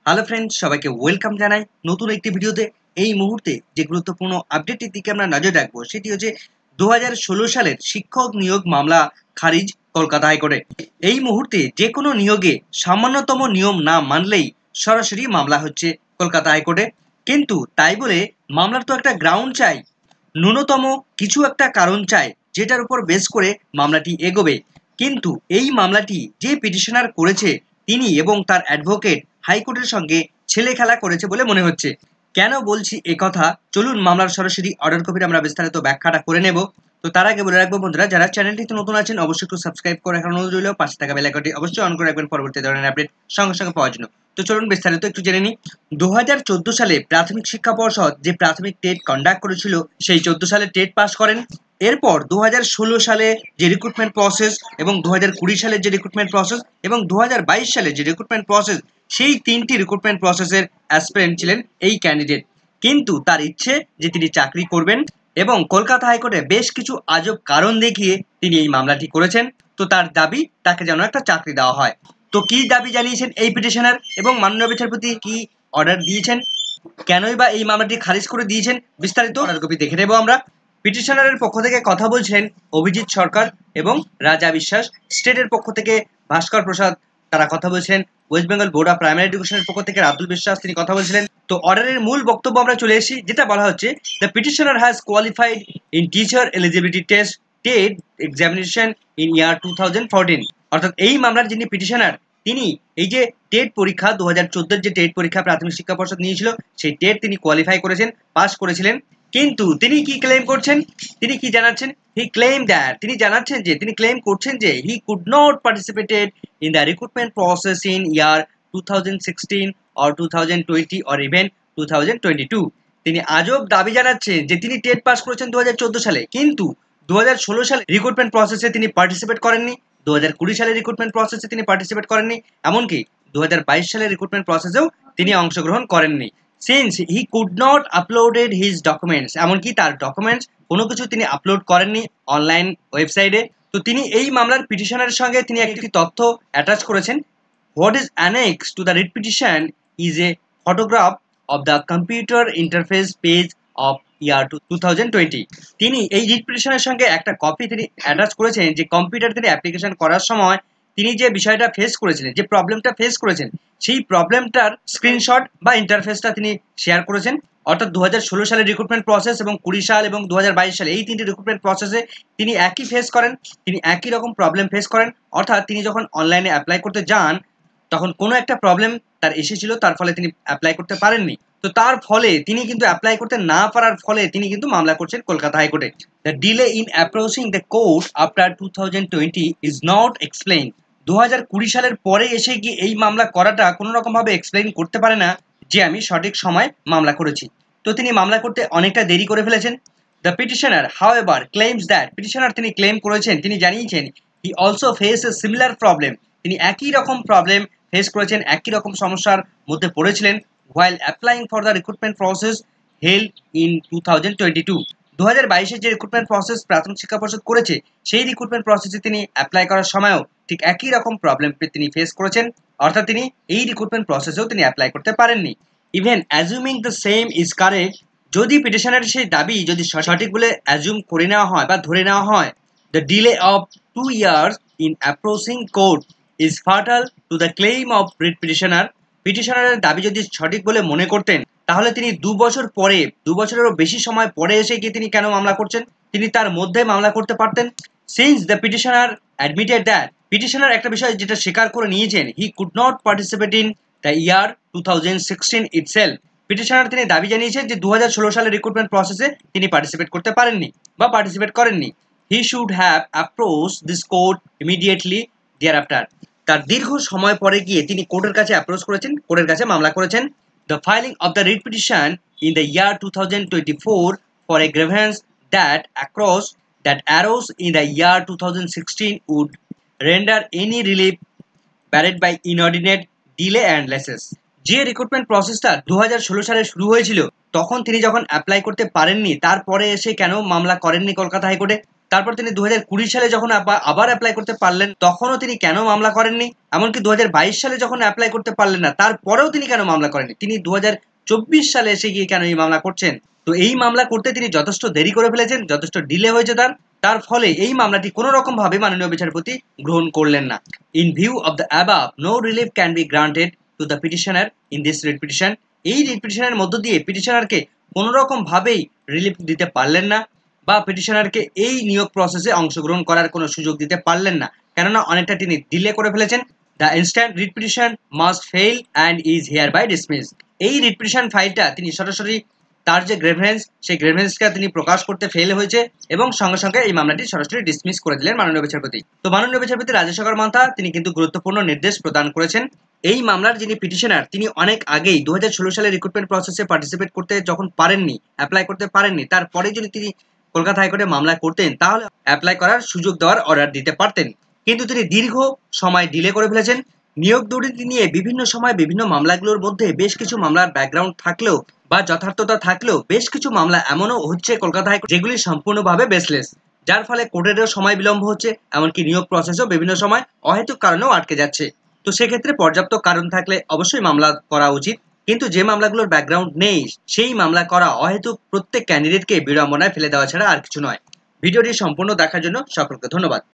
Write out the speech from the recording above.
Hello friends, সবাইকে welcome জানাই নতুন একটি ভিডিওতে। এই মুহূর্তে যে গুরুত্বপূর্ণ আপডেটটির দিকে আমরা নজর রাখবো সেটি হচ্ছে 2016 সালের শিক্ষক নিয়োগ মামলা খারিজ কলকাতা হাইকোর্টে। এই মুহূর্তে যে কোনো নিয়োগে সামান্যতম নিয়ম না মানলেই সরাসরি মামলা হচ্ছে কলকাতা হাইকোর্টে। কিন্তু তাই বলে মামলার তো একটা গ্রাউন্ড চাই, ন্যূনতম কিছু একটা কারণ চাই যেটার উপর বেস করে মামলাটি এগোবে। কিন্তু এই মামলাটি যে পিটিশনার করেছে তিনি এবং তার অ্যাডভোকেট হাইকোর্টের সঙ্গে ছেলে খেলা করেছে বলে মনে হচ্ছে। কেন বলছি কথা, চলুন মামলার সরাসরি অর্ডার কপির আমরা বিস্তারিত ব্যাখ্যাটা করে নেব। তো তার আগে বলে রাখবো বন্ধুরা, যারা চ্যানেলটিতে নতুন আছেন অবশ্যই একটু সাবস্ক্রাইব করে রাখার অনুরোধ রইল, পাশে থাকা বেল আইকনটি অবশ্যই অন করে রাখবেন পরবর্তী ধরনের আপডেট সঙ্গে সঙ্গে পাওয়ার জন্য। তো চলুন বিস্তারিত একটু জেনে নিই। 2014 সালে প্রাথমিক শিক্ষা পর্ষদ যে প্রাথমিক টেট কন্ডাক্ট করেছিল, সেই 14 সালে টেট পাস করেন। এরপর 2016 সালে যে রিক্রুটমেন্ট প্রসেস এবং 2020 সালে যে রিক্রুটমেন্ট প্রসেস এবং 2022 সালে যে রিক্রুটমেন্ট প্রসেস, সেই তিনটি রিক্রুটমেন্ট প্রসেসের অ্যাসপিরেন্ট ছিলেন এই ক্যান্ডিডেট। কিন্তু তার ইচ্ছে যে তিনি চাকরি করবেন এবং কলকাতা হাইকোর্টে বেশ কিছু আজব কারণ দেখিয়ে তিনি এই মামলাটি করেছেন। তো তার দাবি তাকে যেন একটা চাকরি দেওয়া হয়। তো কি দাবি জানিয়েছেন এই পিটিশনার এবং মাননীয় বিচারপতি কি অর্ডার দিয়েছেন, কেনই বা এই মামলাটি খারিজ করে দিয়েছেন, বিস্তারিত অর্ডার কপি দেখে নেব আমরা। পিটিশনারের পক্ষ থেকে কথা বলছিলেন অভিজিৎ সরকার এবং রাজা বিশ্বাস। স্টেটের পক্ষ থেকে ভাস্কর প্রসাদ তারা কথা বলছিলেন। West Bengal board of primary এডুকেশনের পক্ষ থেকে রাতুল বিশ্বাস তিনি কথা বলছিলেন। তো অর্ডারের মূল বক্তব্য আমরা চলে এসেছি, যেটা বলা হচ্ছে the petitioner has qualified in teacher eligibility test TET examination in year 2014। অর্থাৎ এই মামলার যিনি পিটিশনার তিনি এই যে টেট পরীক্ষা 2014 যে টেট পরীক্ষা প্রাথমিক শিক্ষা পর্ষদ নিয়েছিল, সেই টেট তিনি কোয়ালিফাই করেছেন, পাস করেছিলেন। কিন্তু তিনি কি ক্লেম করছেন, তিনি কি জানাচ্ছেন, হি ক্লেম দ্যাট তিনি জানাচ্ছেন যে তিনি ক্লেম করছেন যে he could not participated in the recruitment process in year 2016 or 2020 or even 2022। তিনি আজব দাবি জানাচ্ছেন যে তিনি টেট পাস করেছেন 2014 সালে, কিন্তু 2016 সালে রিক্রুটমেন্ট প্রসেসে তিনি পার্টিসিপেট করেননি, 2020 সালে রিক্রুটমেন্ট প্রসেসে তিনি পার্টিসিপেট করেননি, এমনকি 2022 সালের রিক্রুটমেন্ট প্রসেসেও তিনি অংশগ্রহণ করেননি। Since he could not uploaded his documents, এমনকি তার ডকুমেন্টস কোনো কিছু তিনি আপলোড করেননি অনলাইন ওয়েবসাইটে। তো তিনি এই মামলার পিটিশনের সঙ্গে তিনি একটি তথ্য অ্যাটাচ করেছেন। What is annex to the writ petition is a photograph of the computer interface page of year 2020। তিনি এই রিট পিটিশনের সঙ্গে একটা কপি তিনি অ্যাটাচ করেছেন, যে কম্পিউটার তিনি অ্যাপ্লিকেশন করার সময় তিনি যে বিষয়টা ফেস করেছিলেন, যে প্রবলেমটা ফেস করেছেন, সেই প্রবলেমটার স্ক্রিনশট বা ইন্টারফেসটা তিনি শেয়ার করেছেন। অর্থাৎ 2016 সালের রিক্রুটমেন্ট প্রসেস এবং 20 সাল এবং 2022 সালে এই তিনটি রিক্রুটমেন্ট প্রসেসে তিনি একই ফেস করেন, তিনি একই রকম প্রবলেম ফেস করেন। অর্থাৎ তিনি যখন অনলাইনে অ্যাপ্লাই করতে যান তখন কোনো একটা প্রবলেম তার এসেছিল, তার ফলে তিনি অ্যাপ্লাই করতে পারেননি। তো তার ফলে তিনি কিন্তু অ্যাপ্লাই করতে না পারার ফলে তিনি কিন্তু মামলা করছেন কলকাতা হাইকোর্টে। The delay in approaching the court after 2020 is not explain. 2020 সালের পরে এসে গিয়ে এই মামলা করাটা কোনো রকমভাবে এক্সপ্লেইন করতে পারে না যে আমি সঠিক সময় মামলা করেছি। তো তিনি মামলা করতে অনেকটা দেরি করে ফেলেছেন। The petitioner however claims that, petitioner তিনি ক্লেম করেছেন, তিনি জানিয়েছেন he also face a similar problem, তিনি একই রকম প্রবলেম ফেস করেছেন, একই রকম সমস্যার মধ্যে পড়েছিলেন while applying for the recruitment process held in 2022। 2022 যে রিক্রুটমেন্ট প্রসেস প্রাথমিক শিক্ষা পর্ষদ করেছে, সেই রিক্রুটমেন্ট প্রসেসে তিনি অ্যাপ্লাই করার সময়ও ঠিক একই রকম প্রবলেম তিনি ফেস করেছেন। অর্থাৎ তিনি এই রিক্রুটমেন্ট প্রসেসেও তিনি অ্যাপ্লাই করতে পারেননি। Even অ্যাজুমিং the same is correct, যদি পিটিশনের সেই দাবি যদি সঠিক বলে অ্যাজুম করে নেওয়া হয় বা ধরে নেওয়া হয়, the delay of 2 years in approaching court is fatal to the claim of writ petitioner। পিটিশনারের দাবি যদি সঠিক বলে মনে করতেন, তাহলে তিনি 2 বছর পরে, 2 বছরেরও বেশি সময় পরে এসে গিয়ে তিনি কেন মামলা করছেন, তিনি তার মধ্যে মামলা করতে পারতেন। Since the petitioner admitted that, petitioner একটা বিষয় যেটা স্বীকার করে নিয়েছেন, he could not participate in the year 2016 itself. Petitioner তিনি দাবি জানিয়েছেন যে 2016 সালের রিক্রুটমেন্ট প্রসেসে তিনি পার্টিসিপেট করতে পারেননি বা পার্টিসিপেট করেননি। He should have approach this court immediately thereafter, তার দীর্ঘ সময় পরে গিয়ে তিনি কোর্টের কাছে অ্যাপ্রোচ করেছেন, কোর্টের কাছে মামলা করেছেন। The filing of the writ petition in the year 2024 for a grievance that across that arose in the year 2016 would render any relief barred by inordinate delay and laches. যে রিক্রুটমেন্ট প্রসেসটা 2016 সালে শুরু হয়েছিল, তখন তিনি যখন অ্যাপ্লাই করতে পারেননি, তারপরে এসে কেন মামলা করেননি কলকাতা হাইকোর্টে? তারপর তিনি 2020 সালে যখন আবার অ্যাপ্লাই করতে পারলেন, তখনও তিনি কেন মামলা করেননি? এমনকি 2022 সালে যখন অ্যাপ্লাই করতে পারলেন না, তারপরেও তিনি কেন মামলা করেননি? তিনি 2024 সালে এসে গিয়ে কেন এই মামলা করছেন? তো এই মামলা করতে তিনি যথেষ্ট দেরি করে ফেলেছেন, যথেষ্ট ডিলে হয়েছে তার ফলে এই মামলাটি কোনো রকম ভাবে মাননীয় বিচারপতি গ্রহণ করলেন না। In view of the above, no relief can be granted to the petitioner in this writ petition. এই রিট পিটিশনের মধ্য দিয়ে পিটিশনারকে কোনো রকম ভাবেই রিলিফ দিতে পারলেন না, বা পিটিশনারকে এই নিয়োগ প্রসেসে অংশগ্রহণ করার কোনো সুযোগ দিতে পারলেন না, কেননা অনেকটা তিনি ডিলে করে ফেলেছেন। The instant writ petition must fail and is hereby dismissed. এই রিট পিটিশন ফাইলটা তিনি সরাসরি তার যে গ্রেভেন্স, সেই গ্রেভেন্সকে তিনি প্রকাশ করতে ফেল হয়েছে এবং সঙ্গে সঙ্গে এই মামলাটি সরাসরি ডিসমিস করে দিলেন মাননীয় বিচারপতি। তো মাননীয় বিচারপতি রাজেশেখর মান্থা তিনি কিন্তু গুরুত্বপূর্ণ নির্দেশ প্রদান করেছেন। এই মামলার যিনি পিটিশনার, তিনি অনেক আগেই 2016 সালে রিক্রুটমেন্ট প্রসেসে পার্টিসিপেট করতে যখন পারেননি, অ্যাপ্লাই করতে পারেননি, তারপরে যদি তিনি কলকাতা হাইকোর্টে মামলা করতেন, তাহলে অ্যাপ্লাই করার সুযোগ দেওয়ার অর্ডার দিতে পারতেন। কিন্তু তিনি দীর্ঘ সময় ডিলে করে ফেলেছেন। নিয়োগ দুর্নীতি নিয়ে বিভিন্ন সময় বিভিন্ন মামলাগুলোর মধ্যে বেশ কিছু মামলার ব্যাকগ্রাউন্ড থাকলেও বা যথার্থতা থাকলেও বেশ কিছু মামলা এমনও হচ্ছে কলকাতা হাইকোর্ট যেগুলি সম্পূর্ণভাবে বেসলেস, যার ফলে কোর্টেরও সময় বিলম্ব হচ্ছে, এমনকি নিয়োগ প্রসেসও বিভিন্ন সময় অহেতুক কারণেও আটকে যাচ্ছে। তো সেক্ষেত্রে পর্যাপ্ত কারণ থাকলে অবশ্যই মামলা করা উচিত, কিন্তু যে মামলাগুলোর ব্যাকগ্রাউন্ড নেই সেই মামলা করা অহেতুক প্রত্যেক ক্যান্ডিডেটকে বিড়ম্বনায় ফেলে দেওয়া ছাড়া আর কিছু নয়। ভিডিওটি সম্পূর্ণ দেখার জন্য সকলকে ধন্যবাদ।